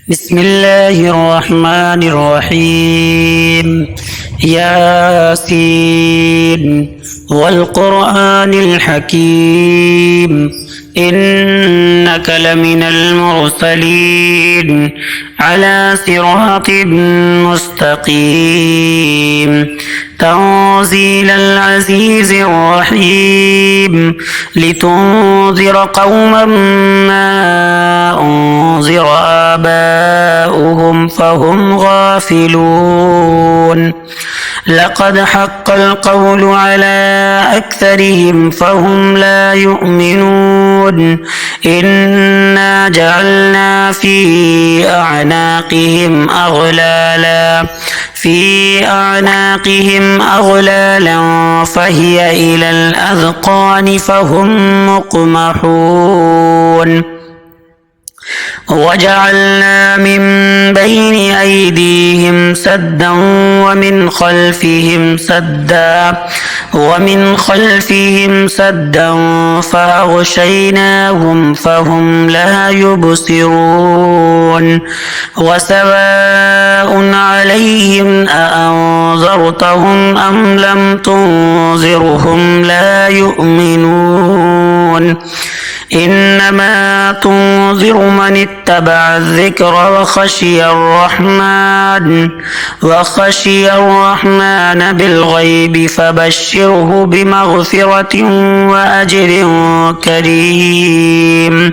بسم الله الرحمن الرحيم. ياسين والقرآن الحكيم إنك لمن المرسلين على صراط مستقيم تنزيل العزيز الرحيم لتنذر قوما ما أنذر آباؤهم فهم غافلون لقد حق القول على أكثرهم فهم لا يؤمنون إنا جعلنا في أعناقهم أغلالا فهي إلى الأذقان فهم مقمحون وجعلنا من بين أيديهم سدا ومن خلفهم سدا فأغشيناهم فهم لا يبصرون وسواء عليهم أأنذرتهم أم لم تنذرهم لا يؤمنون إنما تنذر من اتبع الذكر وخشي الرحمن بالغيب فبشره بمغفرة وأجر كريم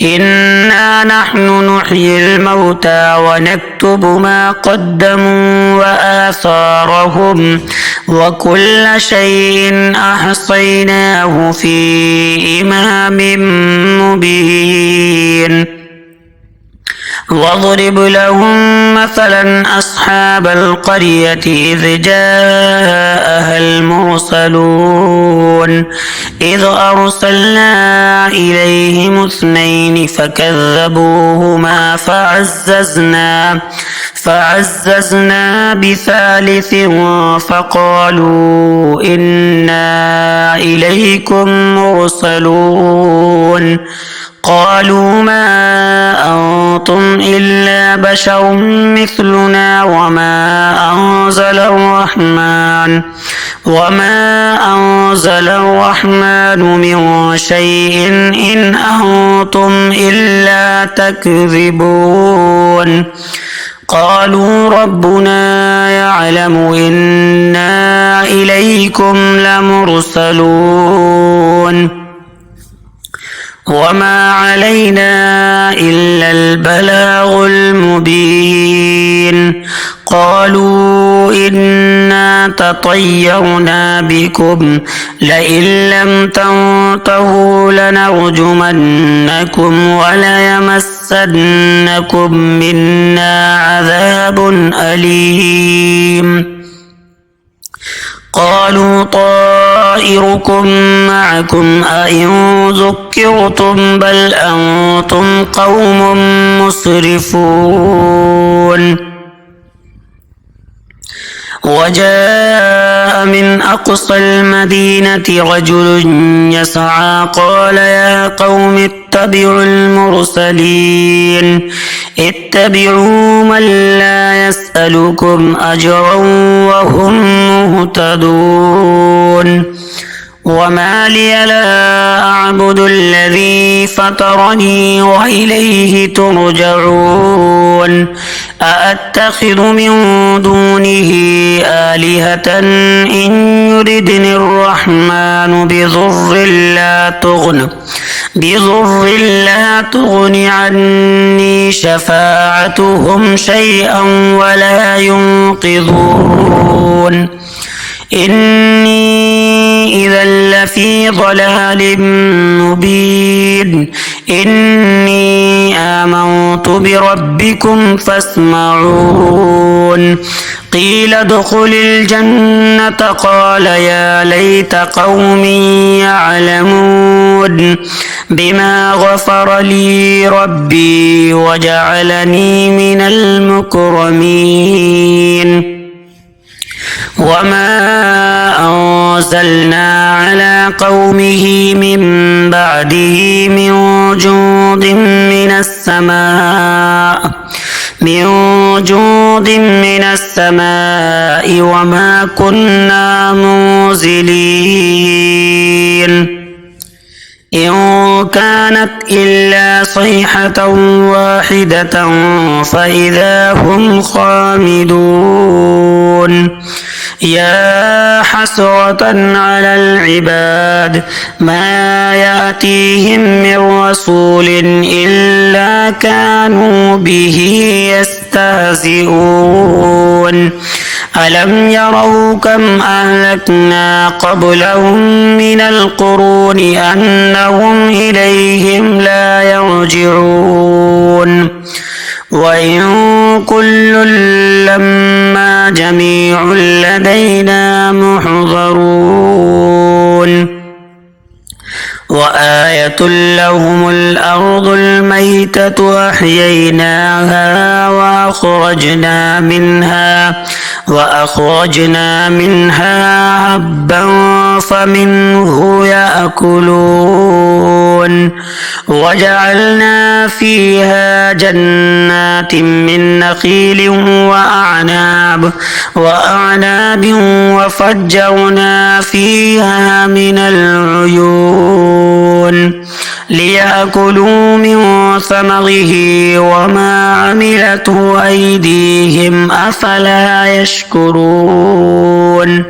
إنا نحن نحيي الموتى ونكتب ما قدموا وآثارهم وكل شيء أحصيناه في إمام مبين واضرب لهم مثلا أصحاب القرية إذ جاءها المرسلون إذ أرسلنا إليهم 2 فكذبوهما فعززنا بثالث فقالوا إنا إليكم مرسلون قالوا ما أنتم إلا بشر مثلنا وما أنزل الرحمن من شيء إن أنتم إلا تكذبون قالوا ربنا يعلم إنا إليكم لمرسلون وما علينا إلا البلاغ المبين قالوا إنا تطيرنا بكم لئن لم تنتهوا لنرجمنكم وليمسنكم منا عذاب أليم قالوا طائركم معكم أئن ذكرتم بل أنتم قوم مسرفون وجاء من أقصى المدينة رجل يسعى قال يا قوم اتبعوا المرسلين اتبعوا من لا يسألكم أجرا وهم مهتدون وما لي لا أعبد الذي فطرني وإليه ترجعون أأتخذ من دونه آلهة إن يردني الرحمن بضر لا تغن عني شفاعتهم شيئا ولا ينقذون إني إذا لفي ضلال مبين إني آمنت بربكم فاسمعون قيل ادخل الجنة قال يا ليت قومي يعلمون بما غفر لي ربي وجعلني من المكرمين وما أنزلنا على قومه من بعده من جند من السماء السماء وما كنا منزلين إن كانت إلا صيحة واحدة فإذا هم خامدون يا حسرة على العباد ما يأتيهم من رسول إلا كانوا به يستهزئون ألم يروا كم أهلكنا قبلهم من القرون أنهم إليهم لا يرجعون وإن كل لما جميع لدينا محضرون وآية لهم الأرض الميتة أحييناها وأخرجنا منها حبا فمنه يأكلون وجعلنا فيها جنات من نخيل وأعناب وفجرنا فيها من العيون ليأكلوا من ثمره وما عملته أيديهم أفلا يشكرون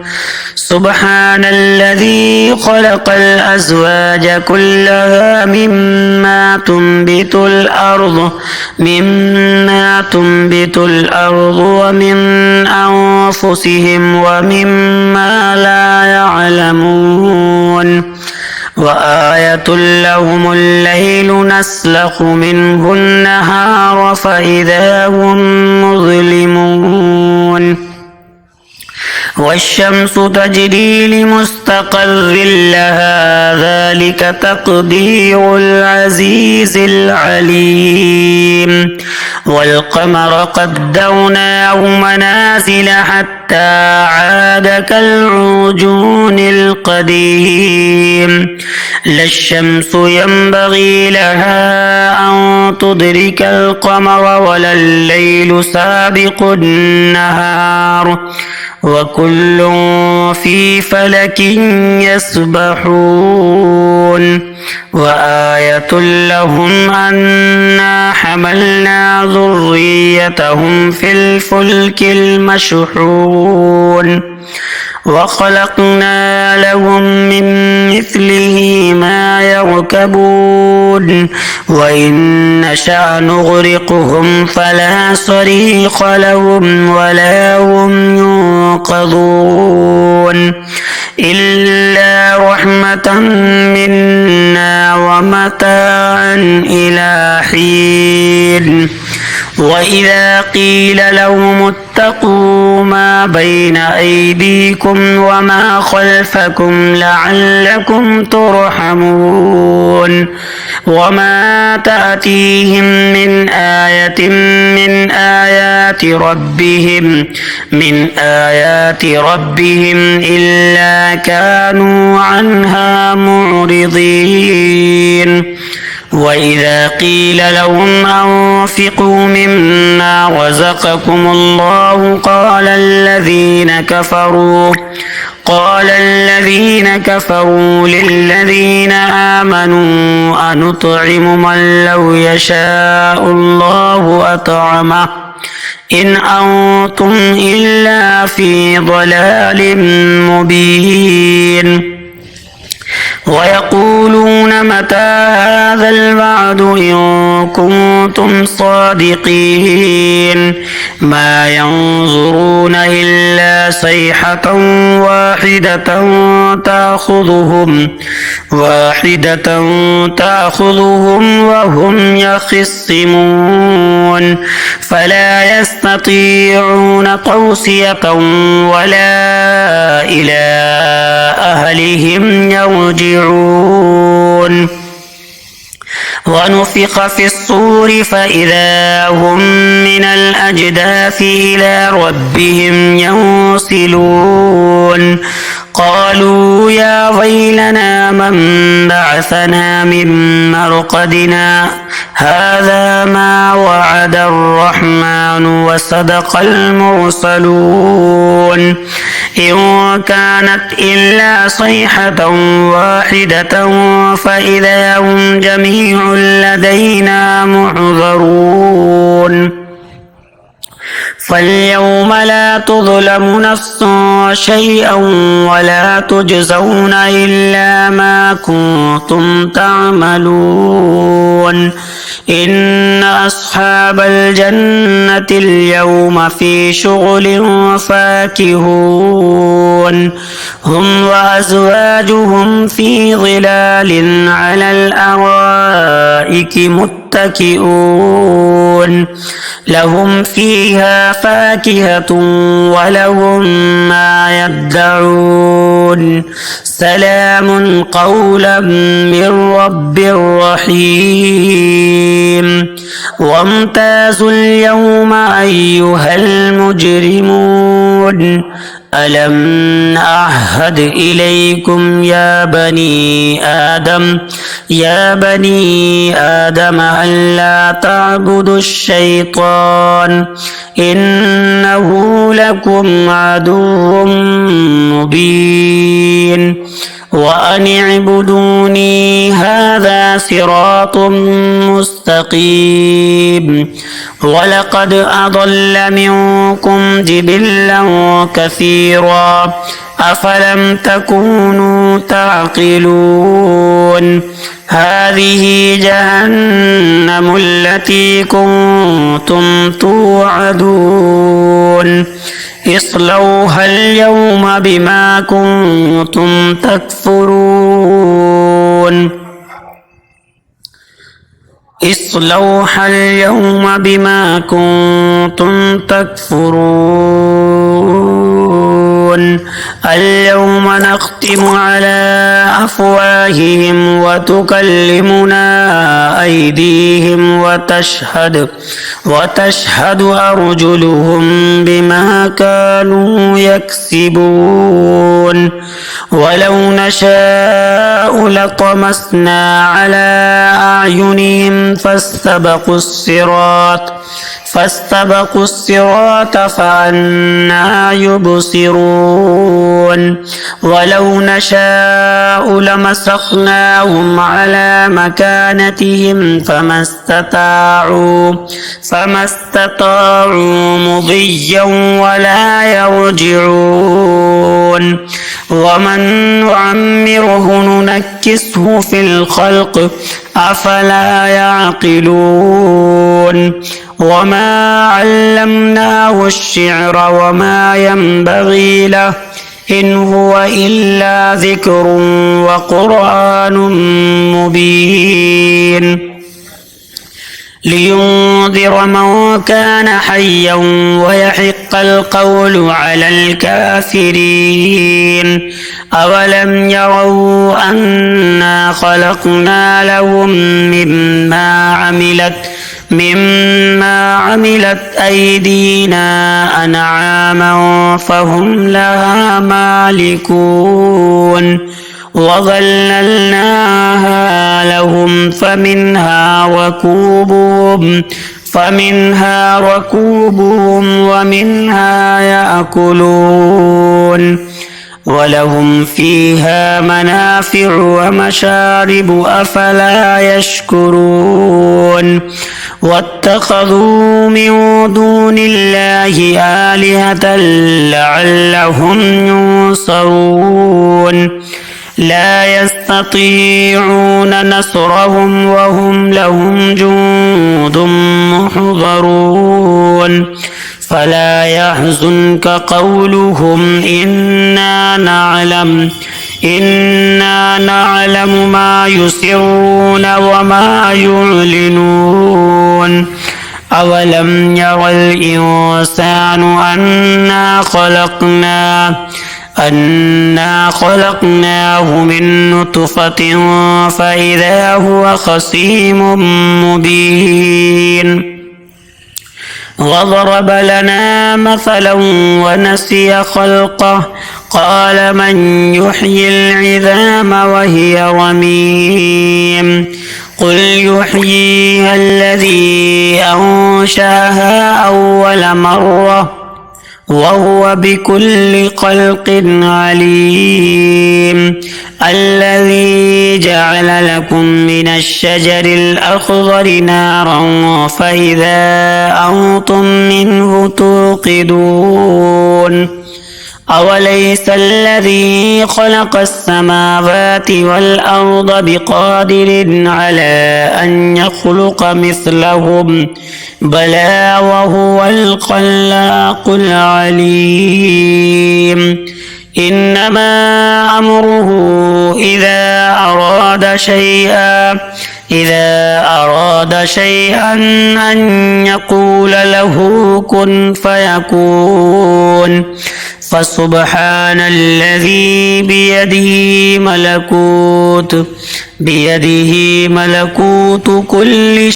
سبحان الذي خلق الأزواج كلها مما تنبت الأرض ومن أنفسهم ومما لا يعلمون وآية لهم الليل نسلخ منه النهار فإذا هم مظلمون والشمس تجري لمستقر لها ذلك تقدير العزيز العليم والقمر قدرناه منازل حتى عاد كالعرجون القديم لا الشمس ينبغي لها أن تدرك القمر ولا الليل سابق النهار وكل في فلك يسبحون وآية لهم أنا حملنا ذريتهم في الفلك المشحون وخلقنا لهم من مثله ما يركبون وإن نشأ نغرقهم فلا صريخ لهم ولا هم ينقذون إلا رحمة منا ومتاعا إلى حين وإذا قيل لهم اتقوا ما بين أيديكم وما خلفكم لعلكم ترحمون وما تأتيهم من آية من آيات ربهم إلا كانوا عنها معرضين وإذا قيل لهم أنفقوا مما رزقكم الله قال الذين كفروا للذين آمنوا أنطعم من لو يشاء الله أطعمه إن أنتم إلا في ضلال مبين ويقولون متى هذا الوعد إن كنتم صادقين ما ينظرون إلا صيحة تأخذهم وهم يخصمون فلا يستطيعون توصية ولا إلى أهلهم يرجعون ونفخ في الصور فإذا هم من الأجداث إلى ربهم ينسلون قالوا يا ويلنا من بعثنا من مرقدنا هذا ما وعد الرحمن وصدق المرسلون إن كانت إلا صيحة واحدة فإذا هم جميع لدينا محضرون فاليوم لا تظلم نفس شيئا ولا تجزون إلا ما كنتم تعملون إن أصحاب الجنة اليوم في شغل فاكهون هم وأزواجهم في ظلال على الأرائك متكئون لهم فيها فاكهة ولهم ما يدعون سلام قولا من رب رحيم وامتازوا اليوم أيها المجرمون ألم أعهد إليكم يا بني آدم ألا تعبدوا الشيطان إنه لكم عدو مبين وأن اعبدوني هذا صراط مستقيم ولقد أضل منكم جبلا كثيرا أفلم تكونوا تعقلون هذه جهنم التي كنتم توعدون اصلوها اليوم بما كنتم تكفرون اصلوها اليوم بما كنتم تكفرون اليوم نختم على أفواههم وتكلمنا أيديهم وتشهد أرجلهم بما كانوا يكسبون ولو نشاء لطمسنا على أعينهم فاستبقوا الصراط فأنى يبصرون ولو نشاء لمسخناهم على مكانتهم فما استطاعوا مضيا ولا يرجعون ومن نعمره ننكسه في الخلق أفلا يعقلون وما علمناه الشعر وما ينبغي له إن هو إلا ذكر وقرآن مبين لينذر من كان حيا ويحق القول على الكافرين أولم يروا أنا خلقنا لهم مما عملت أيدينا أنعاما فهم لها مالكون وظللناها لهم فمنها ركوبهم ومنها يأكلون ولهم فيها منافع ومشارب أفلا يشكرون واتخذوا من دون الله آلهة لعلهم ينصرون لا يستطيعون نصرهم وهم لهم جند محضرون فلا يحزنك قولهم إنا نعلم ما يسرون وما يعلنون أولم ير الإنسان أنا خلقناه من نطفة فإذا هو خصيم مبين وضرب لنا مثلا ونسي خلقه قال من يحيي العظام وهي رميم قل يحييها الذي أنشأها أول مرة وهو بكل خلق عليم الذي جعل لكم من الشجر الأخضر نارا فإذا أنتم منه توقدون أوليس الذي خلق السماوات والأرض بقادر على أن يخلق مثلهم بلى وهو الخلاق العليم إنما أمره إذا أراد شيئا أن يقول له كن فيكون فسبحان الذي بيده ملكوت كل شيء